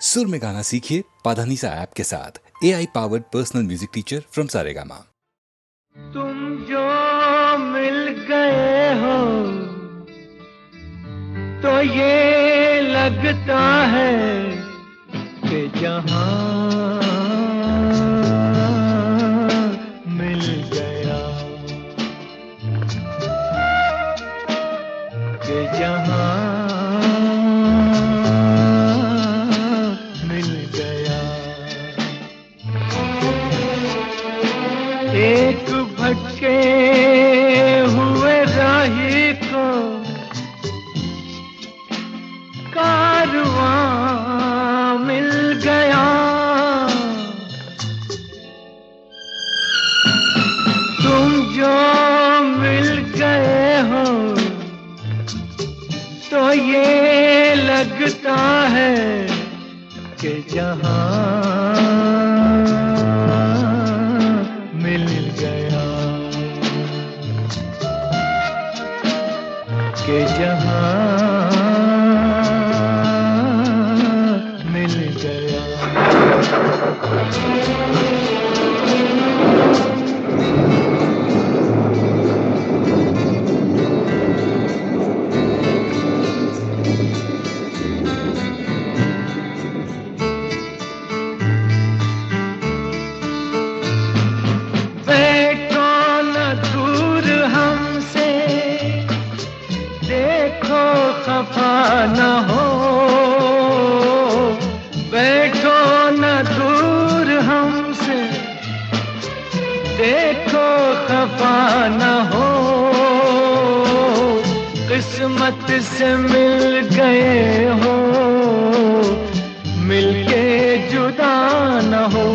सुर में गाना सीखिए पाधानीसा ऐप के साथ। AI powered personal music teacher from Saregama. तुम जो मिल गए हो तो ये लगता है कि जहां मिल गया, कि जहां मिल गया। एक भटके हुए राही को कारवां मिल गया। तुम जो मिल गए हो तो ये लगता है कि जहां मिल गया, कि जहां मिल गया। बैठो न दूर हमसे, देखो खफा न हो। बैठो न दूर हमसे, देखो खफा न हो। किस्मत से मिल गए हो, मिलके जुदा न हो।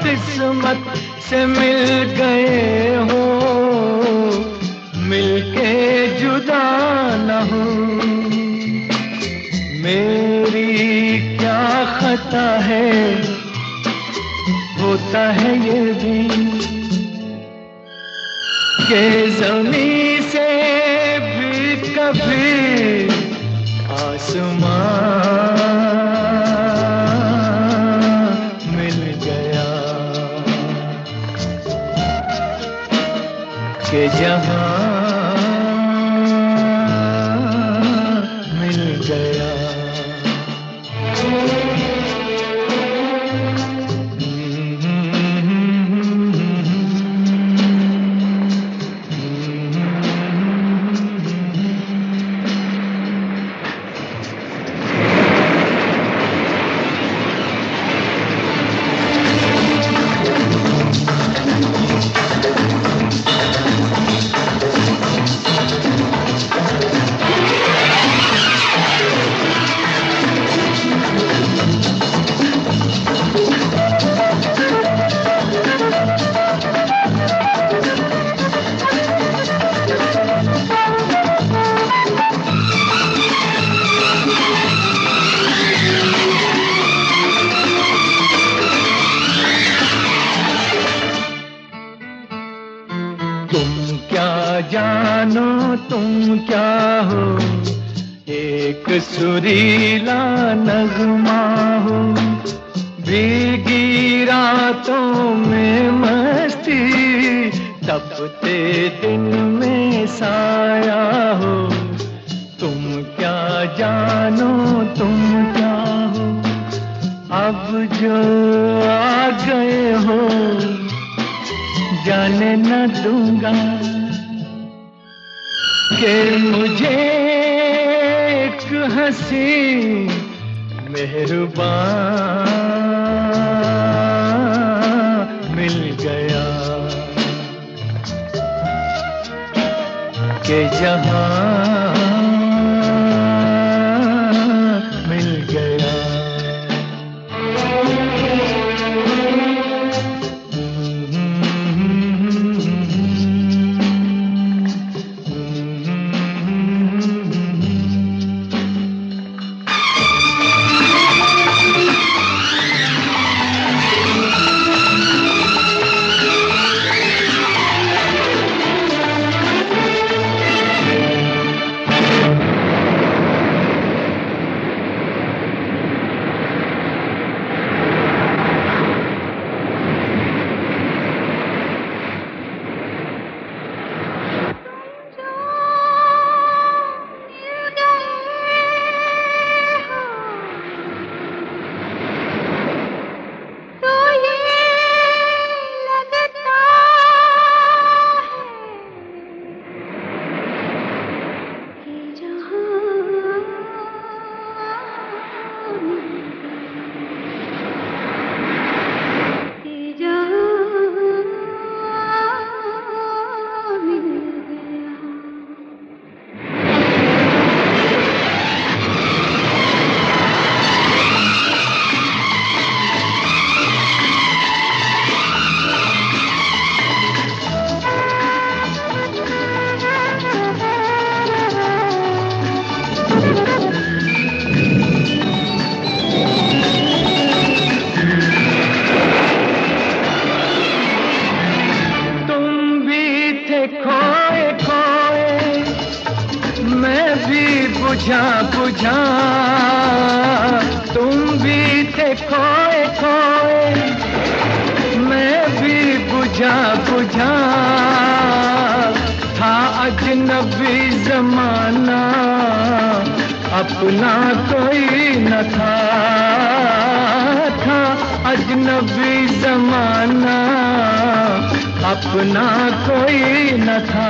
किस्मत से मिल गए हो, मिलके जुदा न हो। मेरी क्या खता है, होता है ये भी कि ज़मीं से भी कभी आसमां मिल गया, कि जहां मिल गया। तुम क्या जानो, तुम क्या हो, एक सुरीला नगमा हो। भीगी रातों में मस्ती, तपते दिन में साया हो। तुम क्या जानो, तुम क्या हो, अब जो आ गए हो जाने न दूंगा कि मुझे एक हंसी मेहरबान मिल गया, कि जहां मिल गया। अजनबी जमाना अपना कोई न था, अजनबी जमाना अपना कोई न था।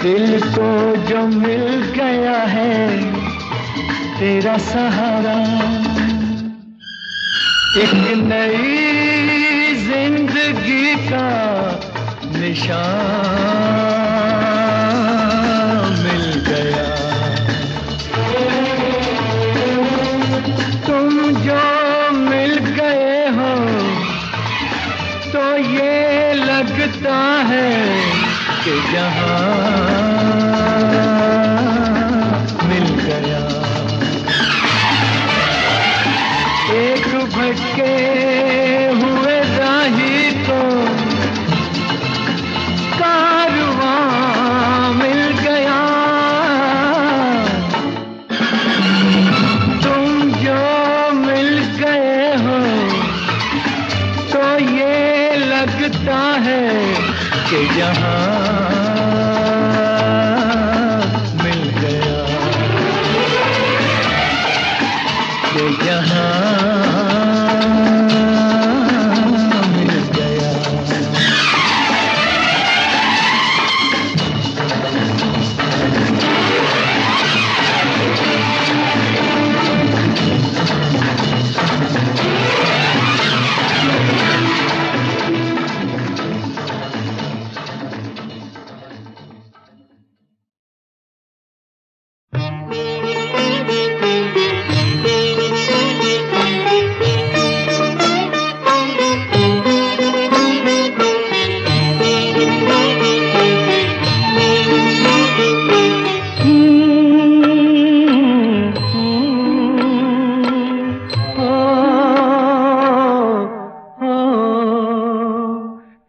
दिल को जो मिल गया है तेरा सहारा, एक नई जिंदगी का निशान मिल गया। तुम जो मिल गए हो तो ये लगता है कि जहां मिल गया। एक भटके हुए राही को कारवां मिल गया। तुम जो मिल गए हो तो ये लगता है कि जहां मिल गया, कि जहां मिल गया।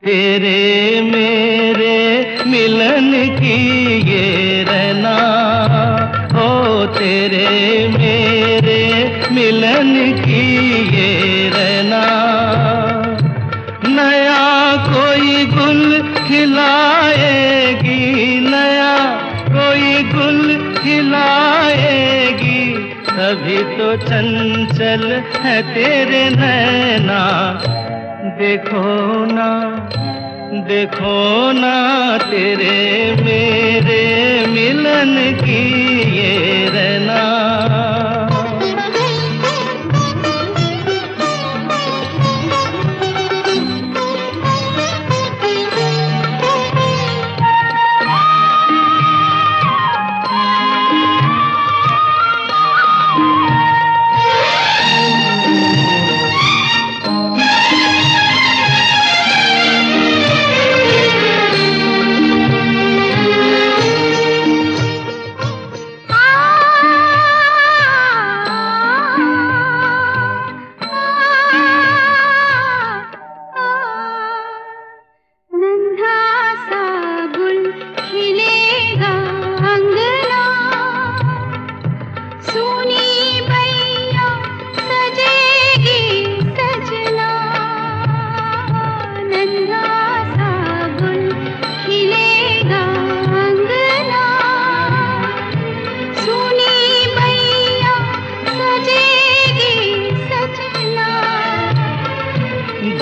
तेरे मेरे मिलन की ये रहना, ओ तेरे मेरे मिलन की ये रहना। नया कोई गुल खिलाएगी, नया कोई गुल खिलाएगी, तभी तो चंचल है तेरे नैना। देखो ना, देखो ना तेरे मेरे मिलन की ये रहना।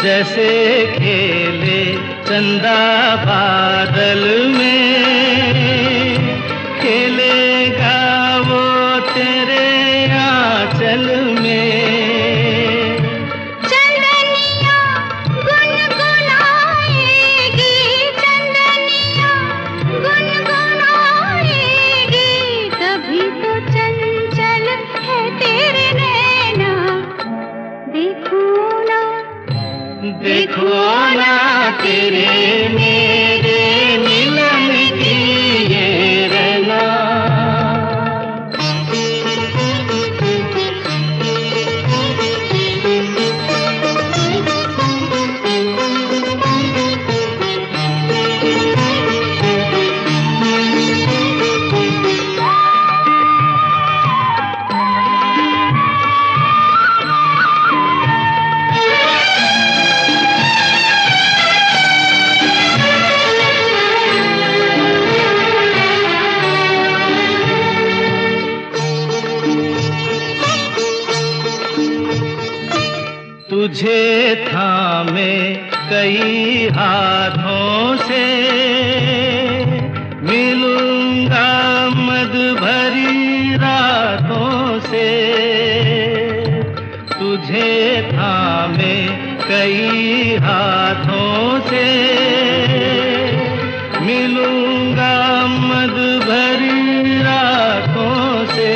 जैसे खेले चंदा बादल में, खेलेगा वो तेरे आंचल में। चंदनिया गुनगुनाएगी, चंदनिया गुनगुनाएगी, तभी तो चंचल है तेरे नैना। देखो ना, देखो ना तेरे मेरे मिलन की ये रहना। तुझे थामे कई हाथों से, मिलूंगा मद भरी रातों से। तुझे थामे कई हाथों से, मिलूंगा मद भरी रातों से।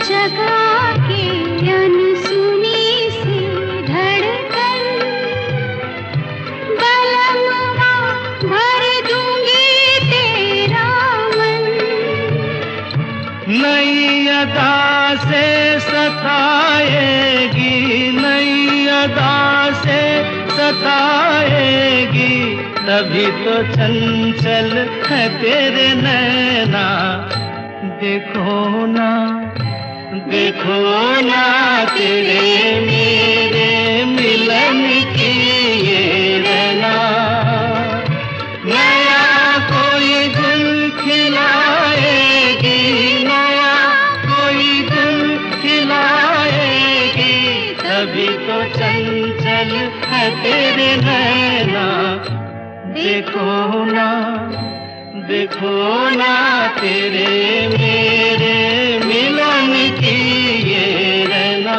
जगा के अनसुनी सी धड़कन, बलमवा भर दूंगी तेरा मन। नई अदा से सताएगी, नई अदा से सताएगी, तभी तो चंचल है तेरे नैना। देखो ना, देखो ना तेरे मेरे मिलन की ये रहना। नया कोई गुल खिलाएगी, नया कोई गुल खिलाएगी, तभी तो चंचल है तेरे नैना। देखो ना, देखो ना तेरे मेरे मिलन की ये रहना।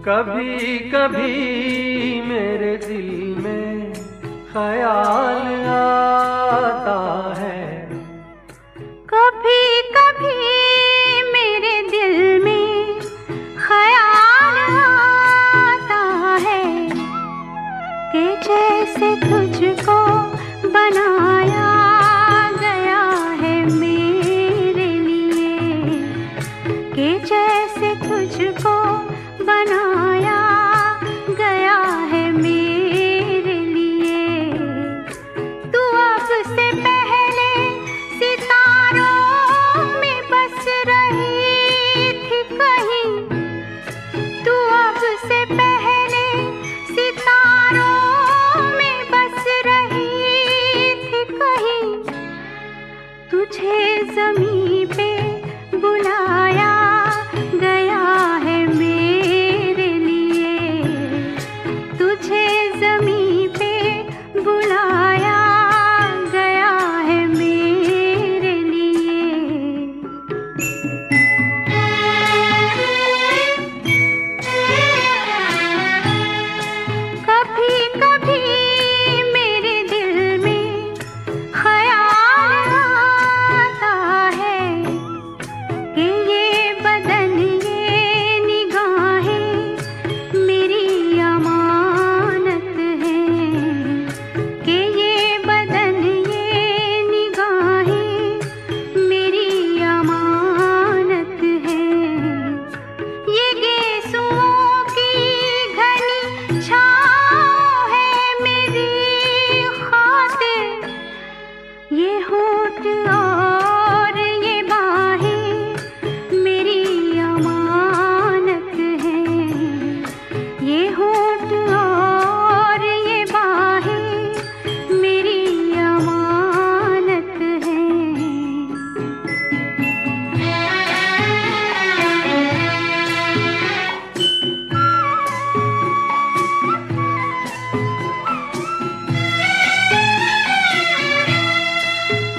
कभी कभी मेरे दिल में ख्याल आता है, कभी कभी मेरे दिल में ख्याल आता है कि जैसे तुझको बनाया गया है मेरे लिए, कि जैसे तुझको बनाया गया है मेरे लिए। तू अब से पहले सितारों में बस रही थी कहीं, तू अब से पहले सितारों में बस रही थी कहीं। तुझे ज़मीं पे बुलाया गया है मेरे लिए, तुझे ज़मीं पे बुलाया गया है मेरे लिए। कभी कभी मेरे दिल में ख्याल आता है कि ये बदन ये निगाहें मेरी अमानत हैं, कि ये बदन ये निगाहें मेरी अमानत हैं। ये गेसुओं की घनी छाँव है मेरी खातिर, ये होठ और ये बाहें मेरी अमानत हैं, ये होठ और ये बाहें मेरी अमानत हैं।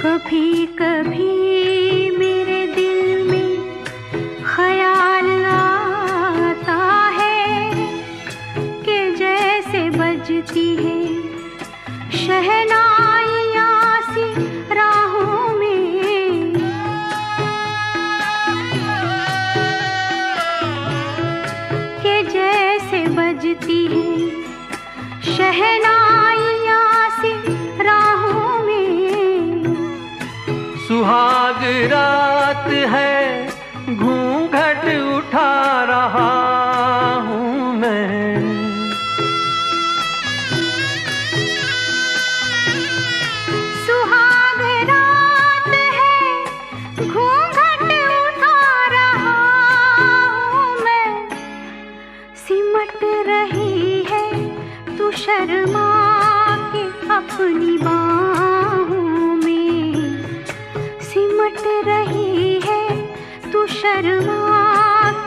कभी कभी मेरे दिल में ख्याल आता है कि जैसे बजती है शहनाइयाँ सी राहों में, कि जैसे बजती है शहनाइयाँ सी राहों में। सुहाग रात है घूंघट उठा रहा हूँ मैं, सुहाग रात है घूंघट उठा रहा हूँ रही है तू शर्मा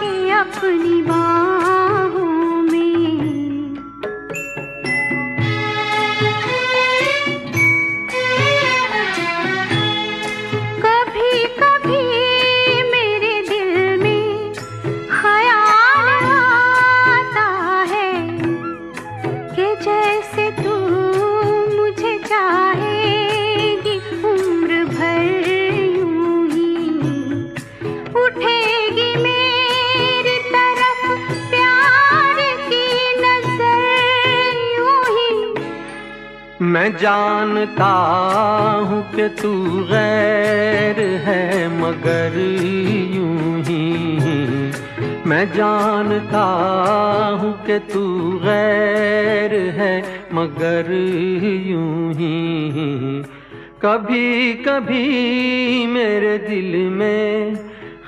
के अपनी बाहों में। कभी कभी मेरे दिल में ख्याल आता है कि जैसे तू मुझे चाहेगी उम्र भर यूं ही उठेगी मेरी तरफ प्यार की नजर यूं ही। मैं जानता हूँ कि तू गैर है मगर यूं ही, मैं जानता हूँ कि तू गैर है मगर यूं ही। कभी कभी मेरे दिल में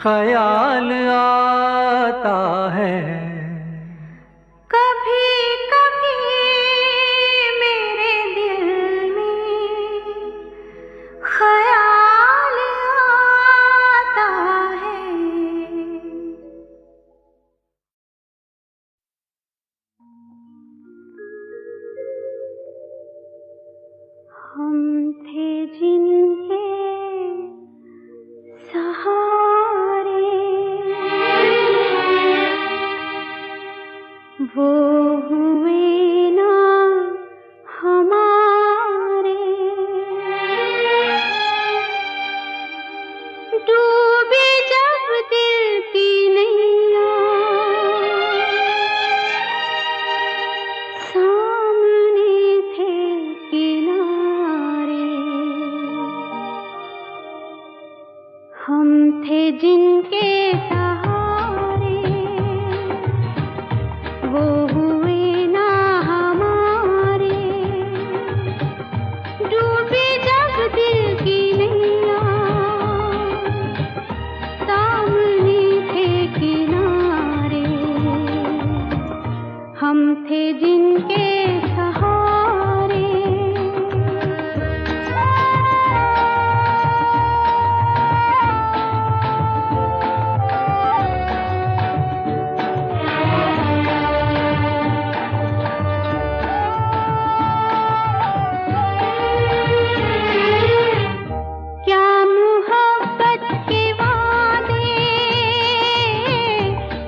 ख्याल आता है, कभी कभी मेरे दिल में ख्याल आता है। हम थे जिनके सहारे, वो हुए ना हमारे। डूबी जब दिल की नैया, सामने थे किनारे। हम थे जिनके सहारे, वो हुए ना हमारे। डूबी जब दिल की नैया, सामने थे किनारे। हम थे जिनके सहारे। क्या मोहब्बत के वादे,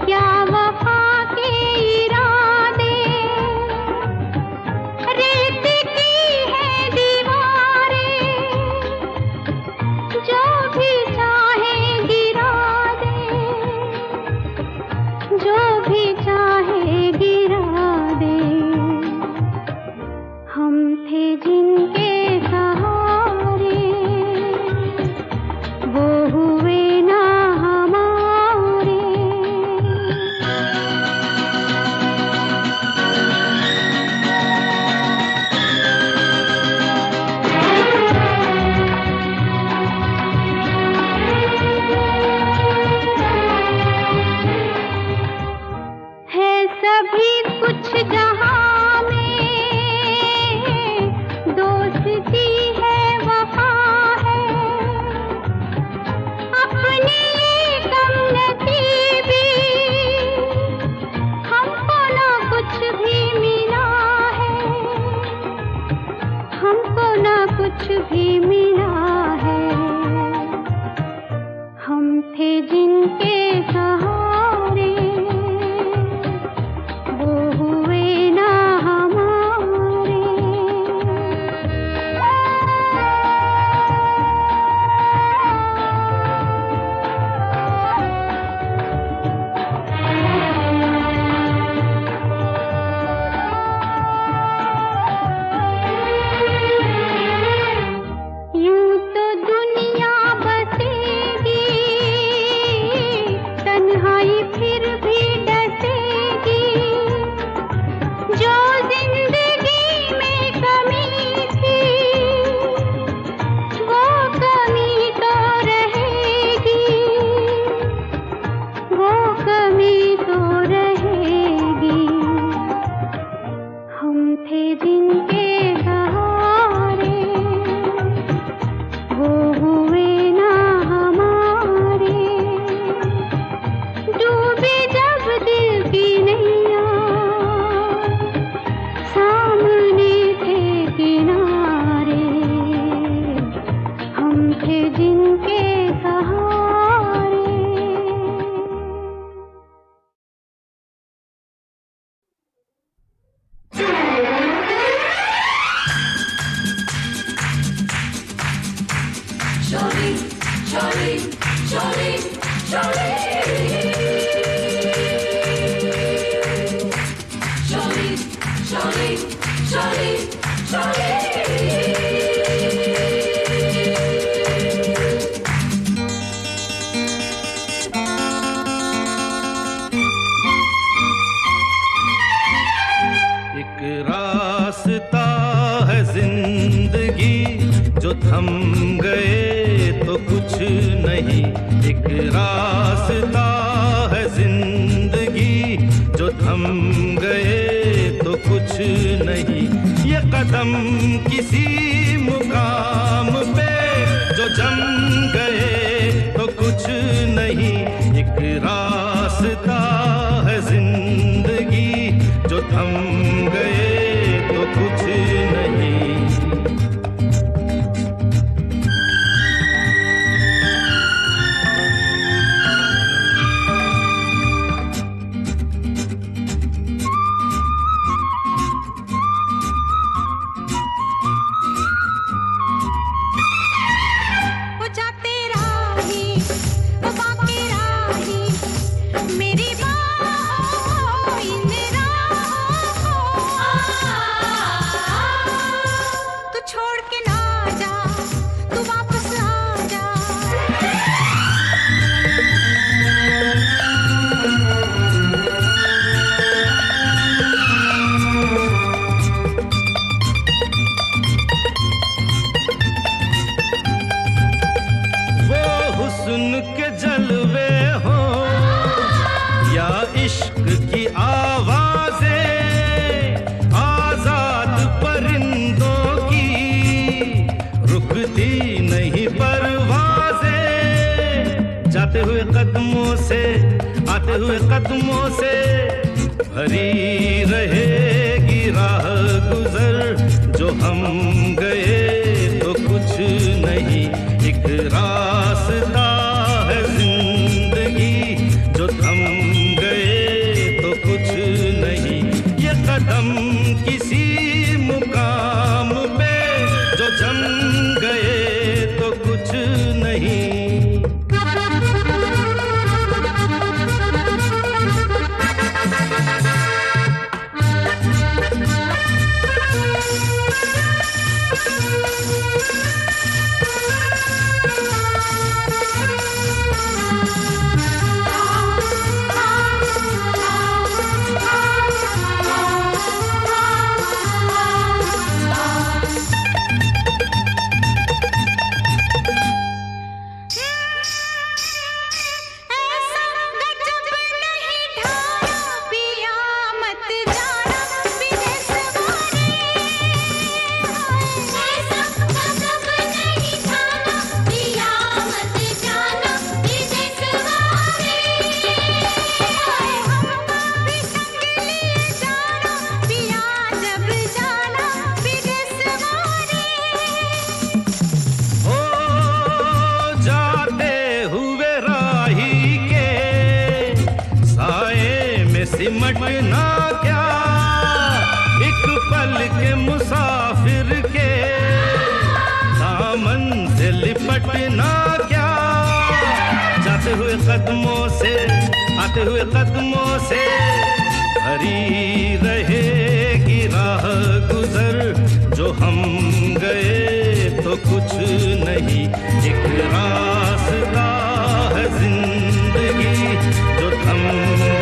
क्या वफा के इरादे। रेत की है दीवारें, जो भी चाहे गिरा दे, जो भी चाहे गिरा दे। हम थे जिनके सहारे, वो हुए ना हमारे। है सभी कुछ जहां में, दोस्ती है वफा है। अपनी ये कम नसीबी, हमको ना कुछ भी मिला है, हमको ना कुछ भी मिला है। हम थे जिनके सहारे, वो हुए ना हमारे। यूं तो दुनिया बसेगी तन्हा एक रास्ता है जिंदगी जो थम गए तो कुछ नहीं। एक रास्ता है जिंदगी जो थम गए तो कुछ नहीं। ये कदम किसी मुकाम पे जो जम गए तो कुछ नहीं। एक रास्ता है जिंदगी जो थम गए तो कुछ नहीं। वो जाते राही वो बाकी राही मेरी बाहों इन राहों तू छोड़ के ना जा तू वापस आ जा। वो हुस्न के जलवे हो या इश्क की आवाजें, आजाद परिंदों की रुकती नहीं परवाजें। जाते हुए कदमों से आते हुए कदमों से भरी रहेगी राह गुजर। जो हम गए तो कुछ नहीं। एक रास्ता है जिंदगी जो थम गए तो कुछ नहीं। ये कदम किसी मुकाम पे जो जम गए तो कुछ नहीं। ऐसा गजब नहीं ढाया पिया मत जाना विदेश वारे। ऐसा गजब नहीं ढाया पिया मत जाना विदेश वारे। हम भी संग लिए जाना पिया जब जाना विदेश वारे। हो जाते हुए राही के साए में सिमटना क्या। एक पल के मुसाफिर के दामन से लिपटना क्या। जाते हुए कदमों से आते हुए कदमों से भरी रहेगी राह गुजर। जो हम गए तो कुछ नहीं। एक रास्ता है जिंदगी जो थम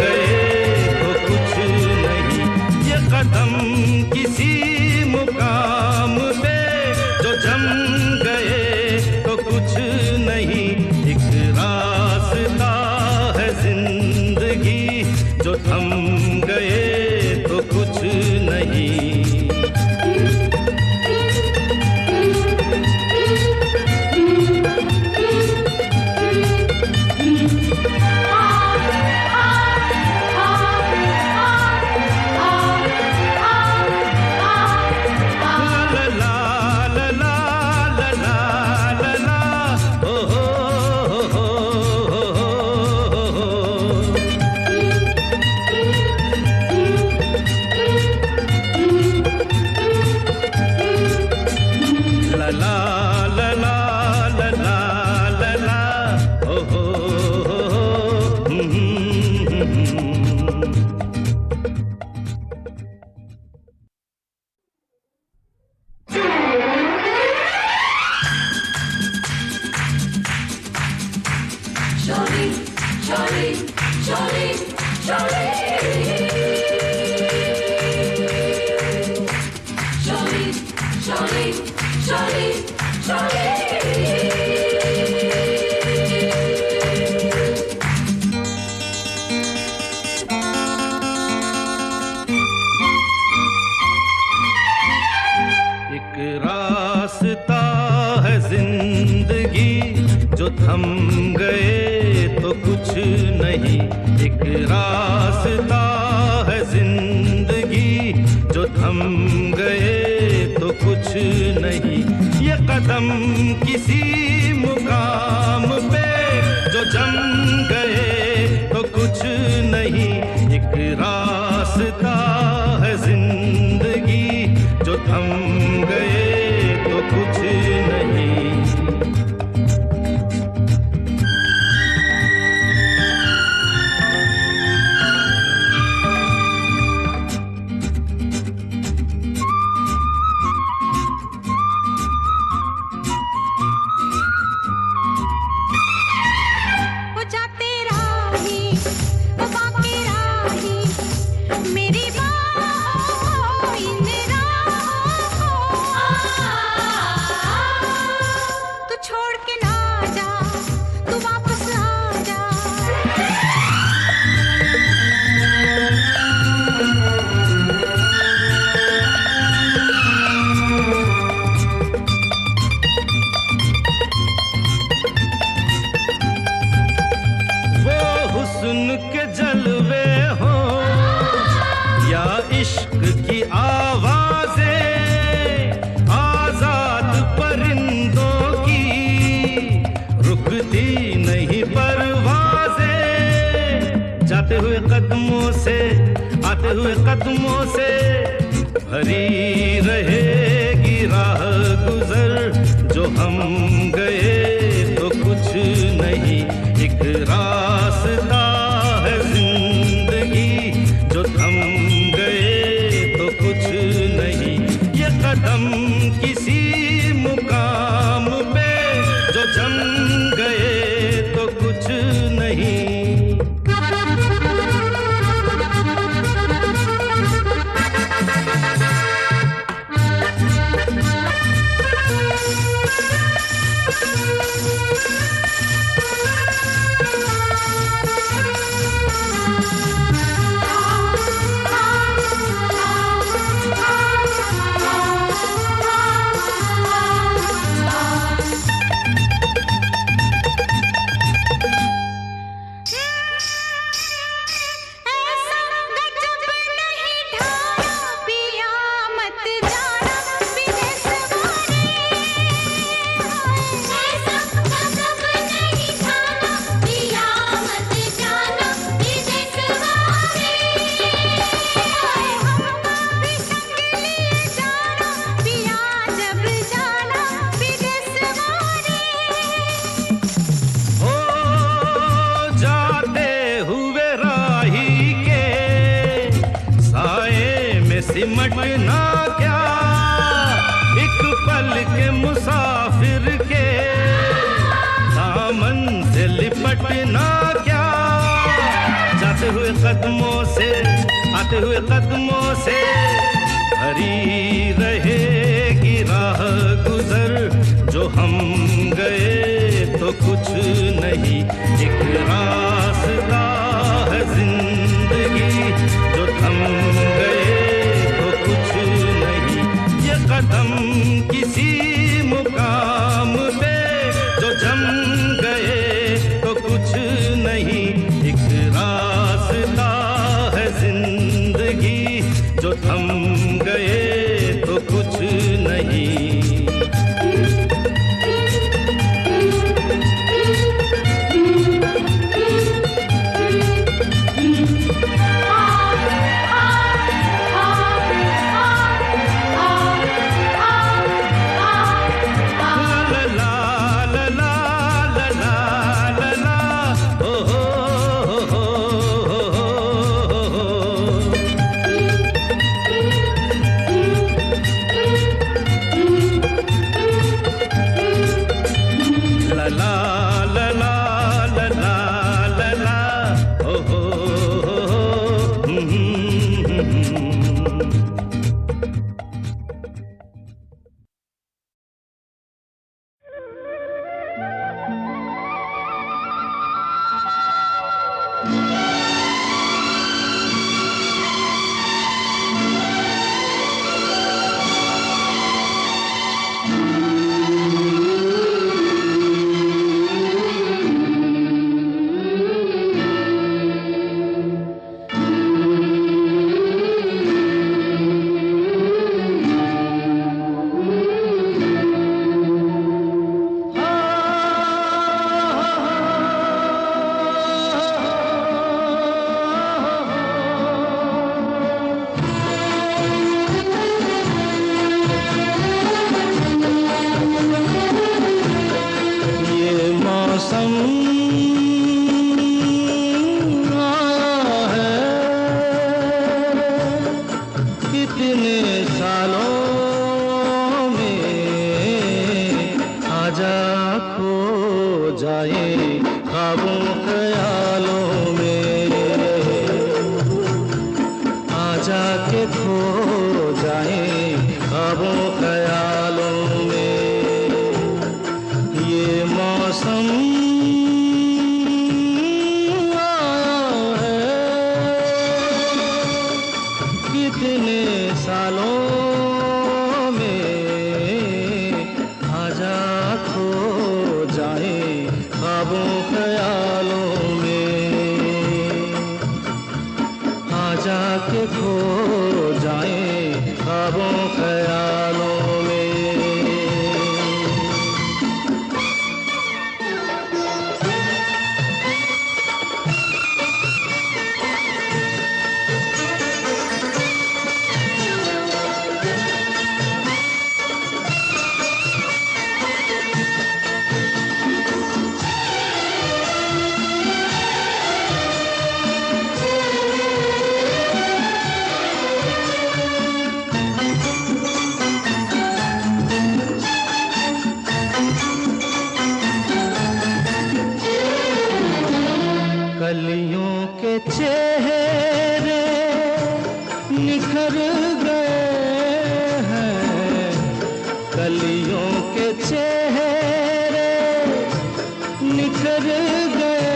गए तो कुछ नहीं। ये कदम किसी मुकाम पे जो जम गए तो कुछ नहीं। एक रास्ता है जिंदगी जो थम गए तो कुछ नहीं। एक रास्ता है जिंदगी जो थम गए तो कुछ नहीं। एक रास्ता है जिंदगी जो थम गए तो कुछ नहीं। ये कदम किसी मुकाम पे जो जम गए तो कुछ नहीं। एक रास्ता है जिंदगी जो थम गए तो कुछ नहीं। वो जाते राही वो बाकी राही मेरी बाहों इन राहों तू छोड़ के ना जा तू वापस आ जा। वो हुस्न के जलवे हो या इश्क की आवाजें, आजाद परिंदों की रुकती नहीं परवाजें। जाते हुए कदमों से आते हुए कदमों से भरी रहेगी राह गुजर जो हम गए तो कुछ नहीं। एक रास्ता है जिंदगी जो थम गए तो कुछ नहीं। ये कदम किसी मुकाम पे जो जम गए तो कुछ नहीं। ऐसा गजब नहीं ढाया पिया मत जाना विदेश वाले। ऐसा गजब नहीं ढाया पिया मत जाना विदेश वाले। हम भी संग लिए जाना पिया जब जाना विदेश वाले। हो जाते हुए राही के साए में सिमटना क्या, एक पल के मुसाफिर के दामन से लिपटना क्या। जाते हुए कदमों से आते हुए कदमों से भरी रहेगी राह गुजर जो हम गए तो कुछ नहीं। एक रास्ता है जिंदगी जो थम गए तो कुछ नहीं। ये कदम किसी मुकाम पे जो जम गए तो कुछ नहीं। एक रास्ता है जिंदगी जो थम गए तो कुछ नहीं। ख्यालों में, आ जाके खो जाए ख्वाबों ख्यालों में। कलियों के चेहरे निखर गए हैं, कलियों के चेहरे निखर गए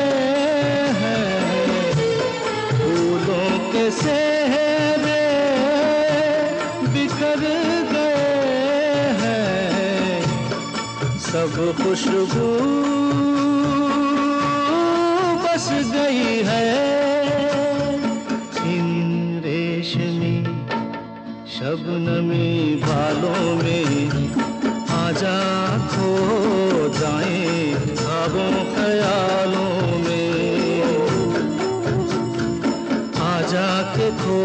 हैं, फूलों के सेहरे बिखर गए हैं, सब खुशबू बस गई है इन रेशमी शबनमी बालों में। आजा खो जाए ख्वाबों ख्यालों में, आजा के खो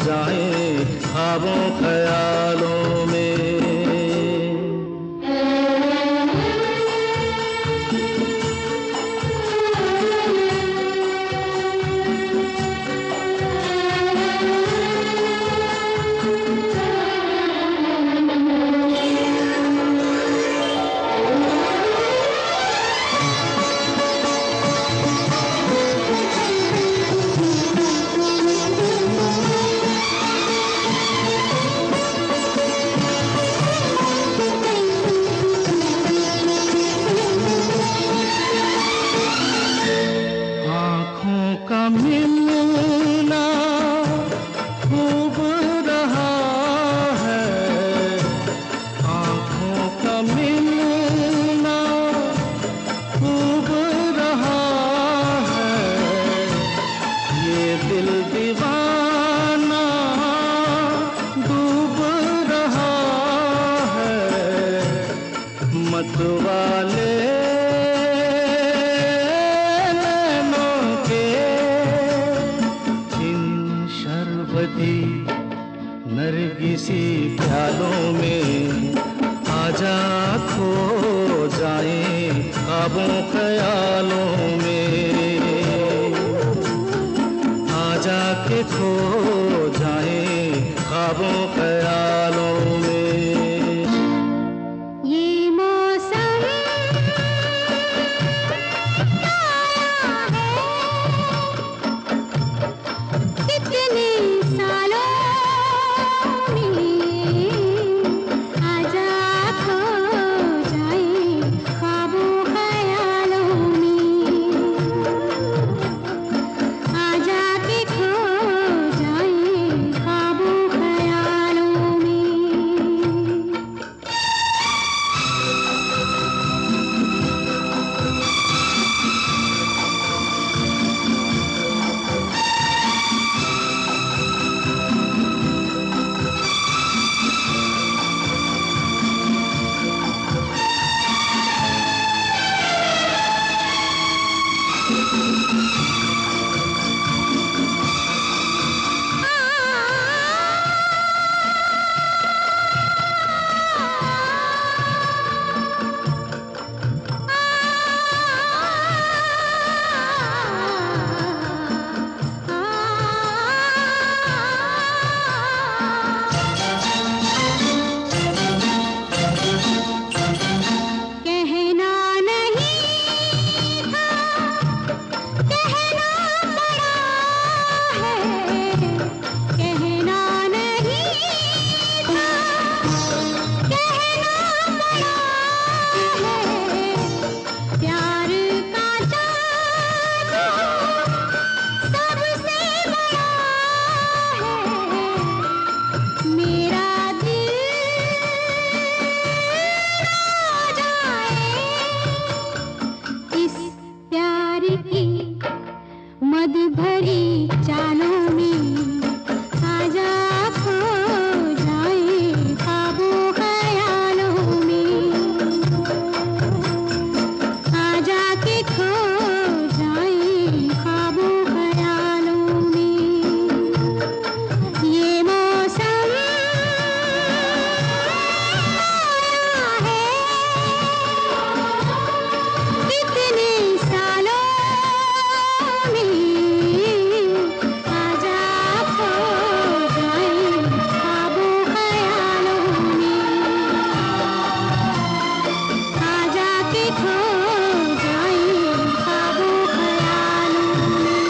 जाए ख्वाबों ख्यालों में। का मिलना खूब रहा है, आँखों का मिलना खूब रहा है, ये दिल दीवाना डूब रहा है, मतवाले नरगिसी ख्यालों में। आजा खो जाए ख्वाबों ख्यालों में, आजा के खो जाए ख्वाबों ख्यालों में। ये मौसम कितने सालों कहना नहीं था, कह की मद भरी चालों में आजा खो जाए ख्वाबों ख्यालों में आजा के खो जाए ख्वाबों ख्यालों में ये मौसम है कितने सालों में आजा खो जाए ख्वाबों ख्यालों में आजा के खो जाए ख्वाबों ख्यालों में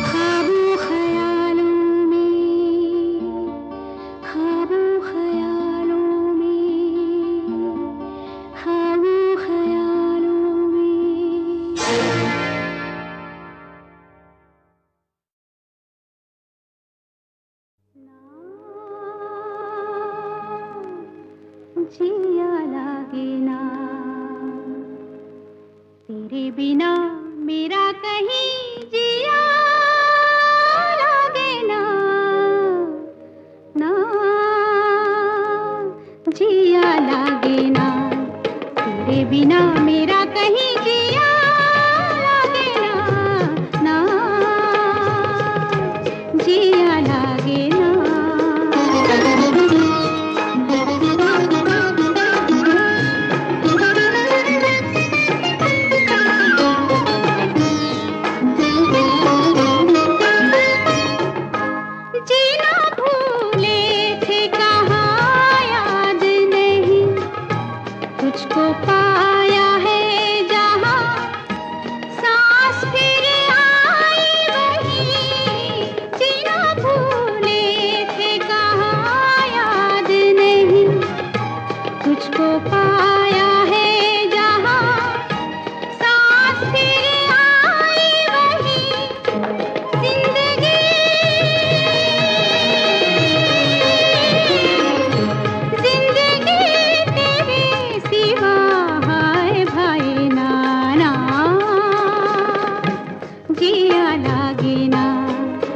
ख्वाबों ख्यालों में ख्वाबों ख्यालों में ख्वाबों ख्यालों में जिया लागे ना तेरे बिना मेरा कहीं जिया लागे ना ना जिया लागे ना तेरे बिना मेरा कहीं जिया लागे ना ना जिया लागे ना जीना भूले थे कहाँ याद नहीं तुझको पाया है जहाँ सांस फिर आई वहीं जीना भूले थे कहाँ याद नहीं तुझको पाया है जहाँ सांस फिर आई वहीं जिंदगी तेरे सिवा हाय भाई नाना जिया लागे ना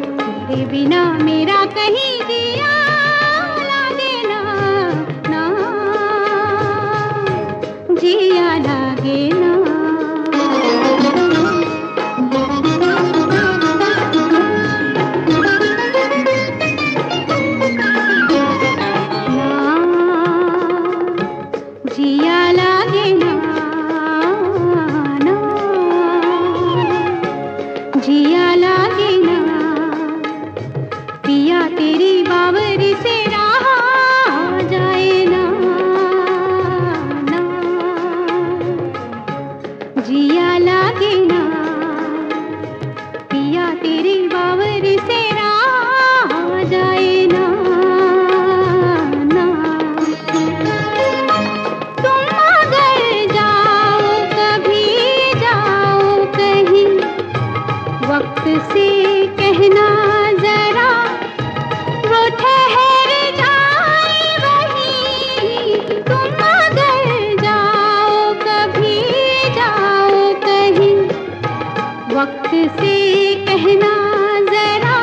तेरे बिना मेरा कहीं जिया लागे ना ना जिया लागे ना जिया लागे ना ना जिया लागे ना पिया तेरी बावरी से रहा जाए ना ना जिया लागे ना पिया तेरी बावरी से रहा जाए ना ना तुम अगर जाओ कभी जाओ कहीं वक्त से कहना जरा वो ठहर जाए वहीं तुम अगर जाओ कभी जाओ कहीं वक्त से कहना जरा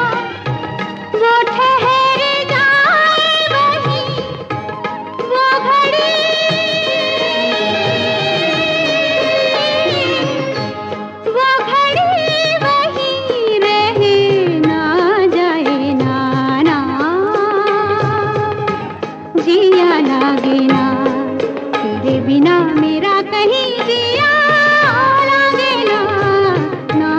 वो ठहर जाए वहीं वो घड़ी वहीं रहे ना जाए ना ना जिया लागे ना तेरे बिना मेरा कहीं जिया लागे ना ना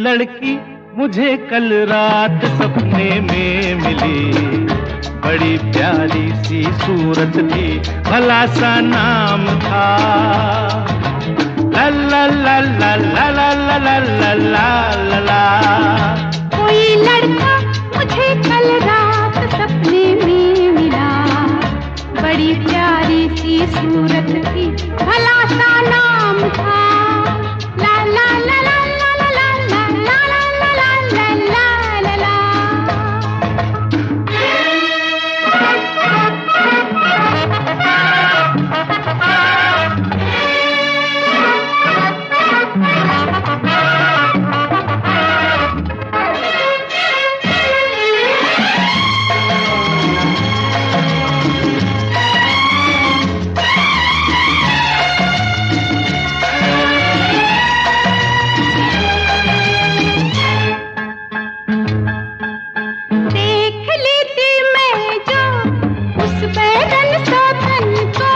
लड़की मुझे कल रात सपने में मिली, बड़ी प्यारी सी सूरत थी, भला सा नाम था। ला ला ला ला ला ला ला ला ला ला ला। कोई लड़का मुझे कल रात सपने में मिला, बड़ी प्यारी सी सूरत थी, भला सा नाम था। ला ला ला ला ला ला ला ला ला ला ला ला ला। देख लेती मैं जो उस बैरन साधन को,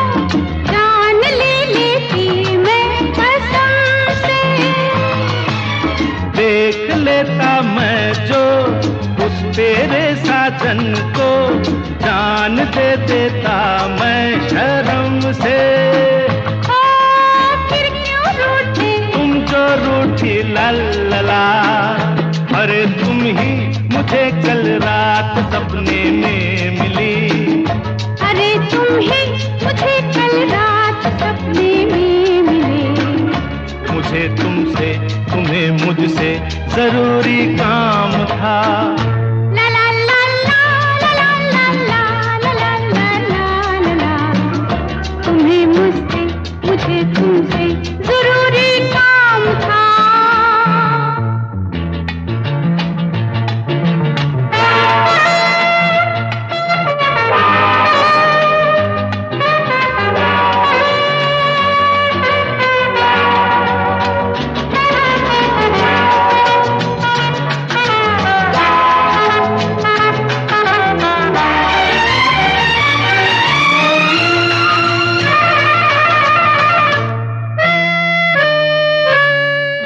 जान ले लेती मैं कसम से। देख लेता मैं जो उस तेरे साजन को, जान दे देता मैं शर्म से। ओ फिर क्यों रूठे तुम जो रूठी लल्ला, अरे तुम ही मुझे कल रात सपने में मिली, अरे तुम ही मुझे कल रात सपने में मिले। मुझे तुमसे तुम्हें मुझसे जरूरी काम था। ला ला ला ला ला ला ला ला ला ला ला ला। तुम्हें मुझसे मुझे तुमसे जरूरी काम था।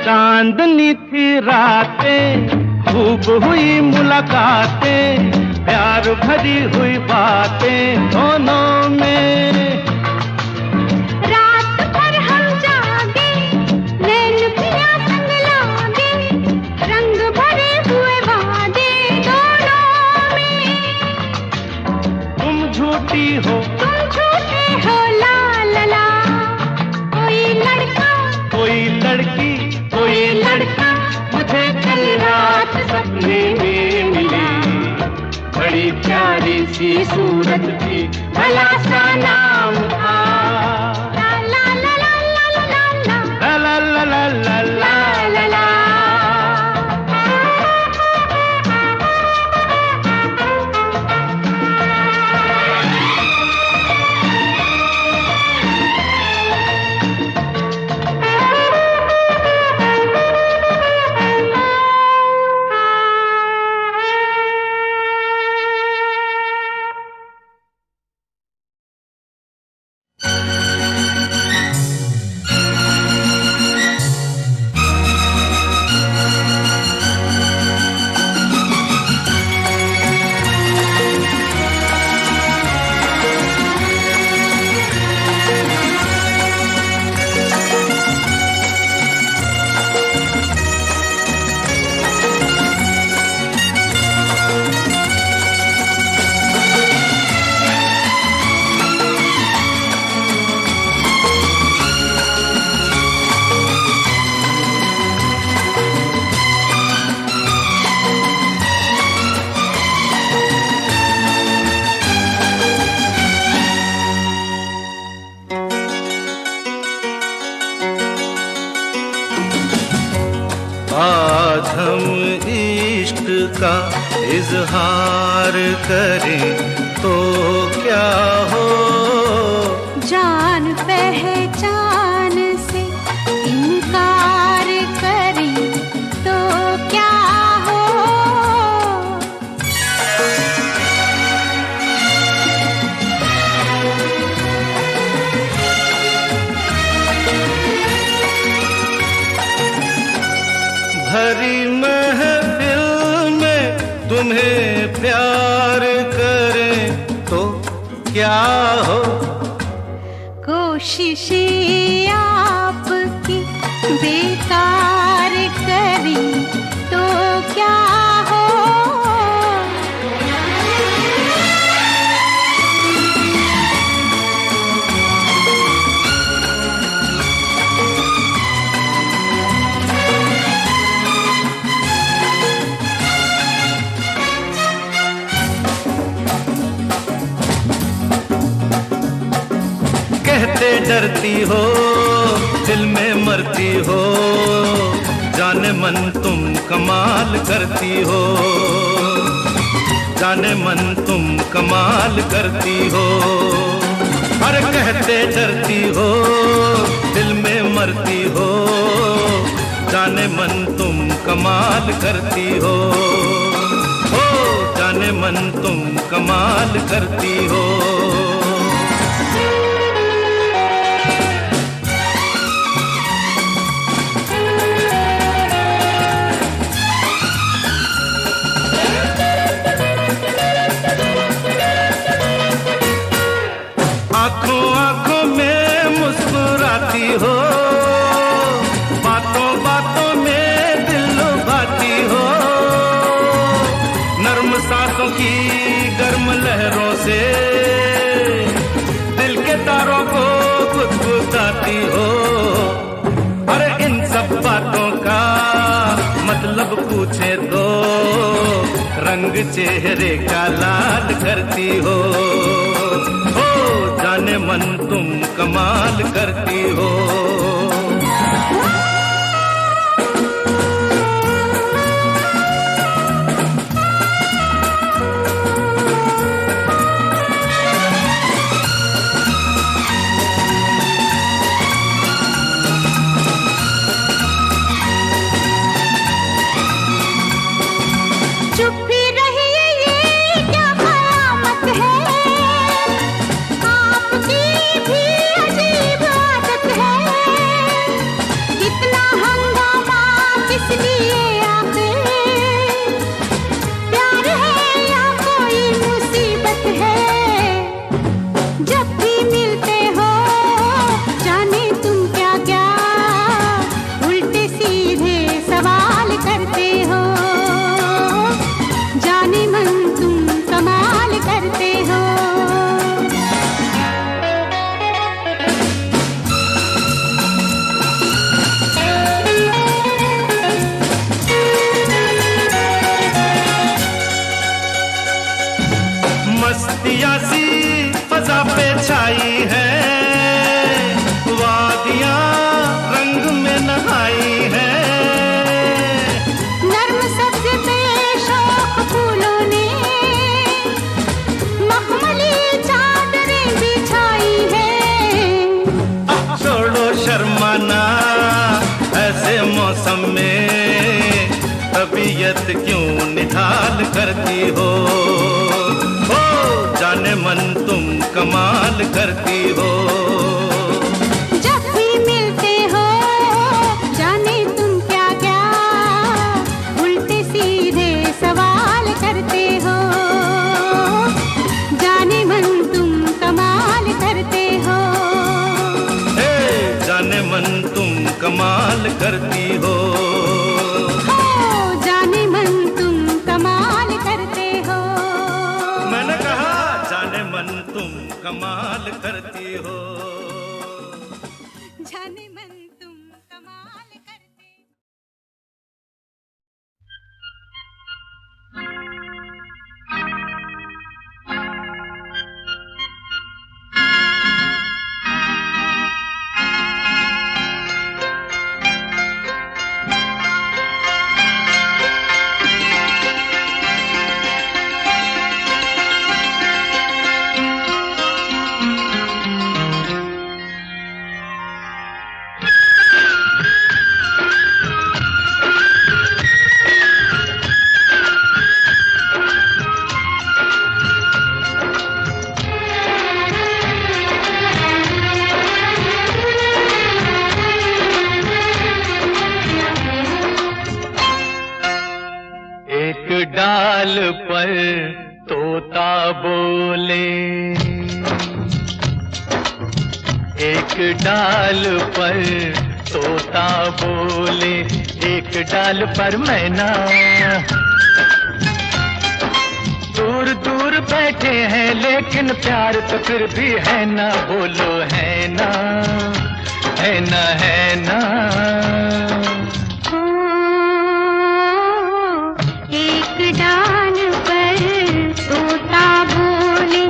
चांदनी थी रातें, खूब हुई मुलाकातें, प्यार भरी हुई बातें दोनों में। रात भर हम जागे, नैन पिया संग लागे, रंग भरे हुए वादे दोनों में। तुम झूठी हो तुम झूठे हो ला ला ला। कोई लड़का कोई लड़की कोई लड़का मुझे कल रात सपने में मिली, बड़ी प्यारी सी सूरत थी, भला सा नाम था। ला ला ला ला ला ला ला ला ला ला ला ला ला ला। आज हम इश्क का इजहार करें तो क्या हो, जान पहचान से इनकार करें तो क्या हो। भरी तुम्हें प्यार करें तो क्या हो, कोशिशें आपकी बेकार करी तो क्या हो। कहते डरती हो दिल में मरती हो, जाने मन तुम कमाल करती हो, जाने मन तुम कमाल करती हो। अरे कहते डरती हो दिल में मरती हो, जाने मन तुम कमाल करती हो, ओ जाने मन तुम कमाल करती हो। आंखों आंखों में मुस्कुराती हो, बातों बातों में दिल लुभाती हो, नर्म सांसों की गर्म लहरों से दिल के तारों को गुदगुदाती हो। अरे इन सब बातों का मतलब पूछे तो रंग चेहरे का लाल करती हो, जाने मन तुम कमाल करती हो। चुप भी रहिए, ये क्या कयामत है, आपकी भी अजीब आदत है। इतना हंगामा किस लिए आखिर, प्यार है या कोई मुसीबत है। जब भी मिलते हो जाने तुम क्या क्या उल्टे सीधे सवाल करते हो, जाने मन तुम कमाल करते हो। मस्तियाँ सी फजा पे छाई है, वादियाँ रंग में नहाई है, नर्म सब्ज पे शौक फूलों ने मखमली चादरें बिछाई है। छोड़ो शर्माना ऐसे मौसम में, तबीयत क्यों निढाल करती हो, जाने मन तुम कमाल करती हो। जब भी मिलते हो जाने तुम क्या क्या उल्टे सीधे सवाल करते हो, जाने मन तुम कमाल करते हो। जाने मन तुम कमाल करती हो, जाने मन तुम कमाल करते हो। मैंने कहा जाने मन तुम कमाल करती हो, जाने मन तुम कमाल करते हो। बोले, एक डाल पर तोता बोले, एक डाल पर मैना। दूर दूर बैठे हैं लेकिन प्यार तो फिर भी है ना, बोलो है ना, है ना, है ना। एक डाल पर तोता बोले,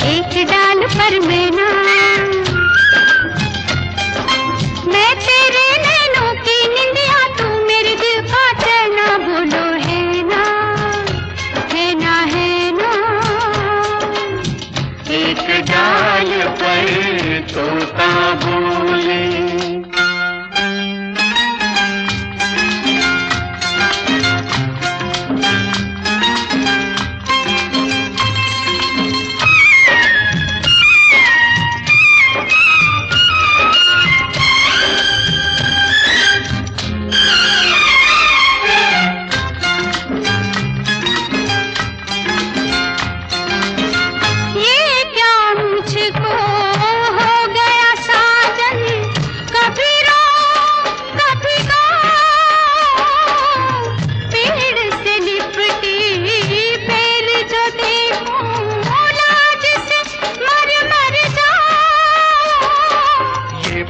एक डाल पर मैना। मैं तेरे नैनों की निंदिया, तू मेरे दिल का चैना, बोलो है ना, है ना, है ना। एक डाल पर तोता बोले।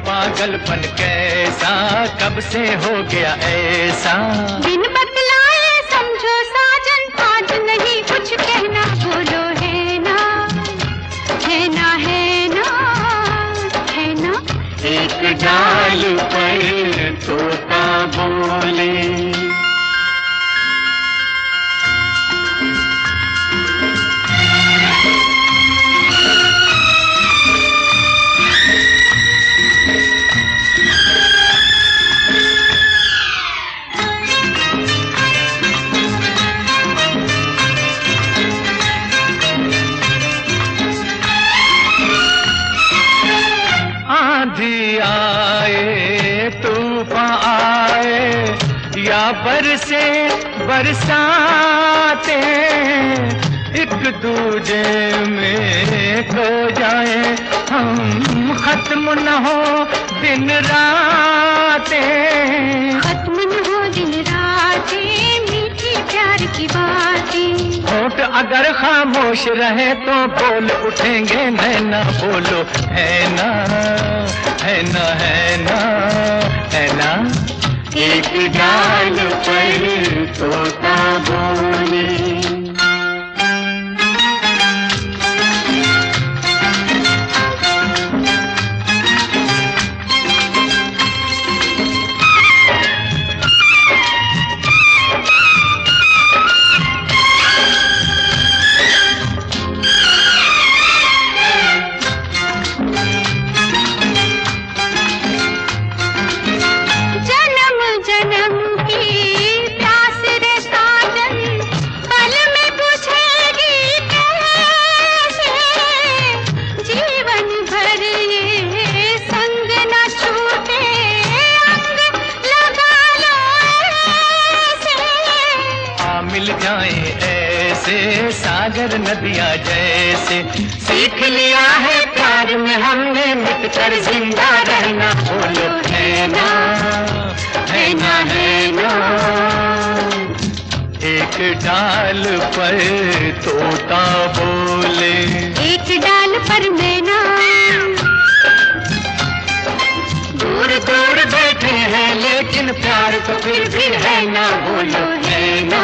पागलपन कैसा कब से हो गया ऐसा, बिन बतलाए समझो साजन, आज नहीं कुछ कहना, बोलो है ना, है ना, है ना, है ना। एक डाल पर तोता बोले। आंधी आए तूफान आए या बरसे बरसाते, एक दूजे में खो जाए हम, खत्म न हो दिन रातें, खत्म न हो दिन रातें, मीठी प्यार की बातें। होठ अगर खामोश रहे तो बोल उठेंगे नैना, बोलो है ना, है ना, है ना, है ना। एक डाल पर तोता बोले। सागर नदियाँ जैसे, सीख लिया है प्यार में हमने मिटकर जिंदा रहना, बोलो है ना, है ना, है ना। एक डाल पर तोता बोले, एक डाल पर मैना। दूर दूर बैठे हैं लेकिन प्यार तो फिर भी है ना, बोलो है ना,